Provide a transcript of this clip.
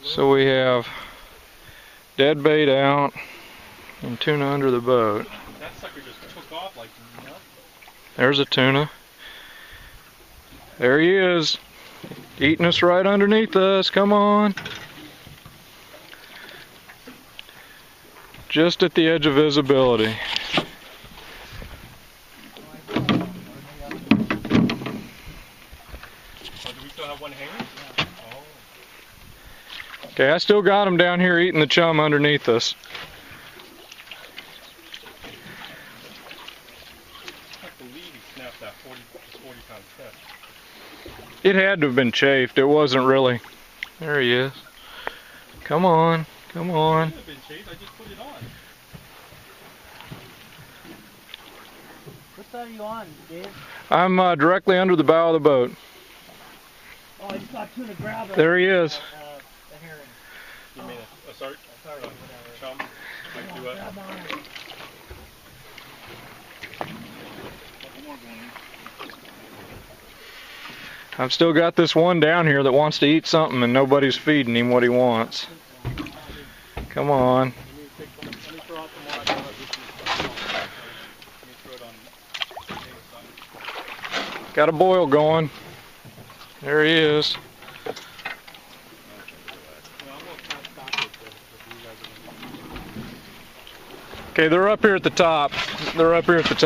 So we have dead bait out and tuna under the boat. That sucker just took off like nothing. There's a tuna. There he is, eating us right underneath us. Come on. Just at the edge of visibility. Oh, do we still have one hanging? Yeah. Oh. Okay, I still got him down here eating the chum underneath us. I can't believe he snapped that 40-pound test. It had to have been chafed. It wasn't really. There he is. Come on, come on. It could have been chafed. I just put it on. What side are you on, Dave? I'm directly under the bow of the boat. Oh, I just saw tuna grab There he is. a herring. You mean a sart? Sorry, whatever. Chum? Like Come do on, it? grab on. I've still got this one down here that wants to eat something and nobody's feeding him what he wants. Come on. Let me throw out some more. I thought let me throw it on the side. Got a boil going. There he is. Okay, they're up here at the top. They're up here at the top.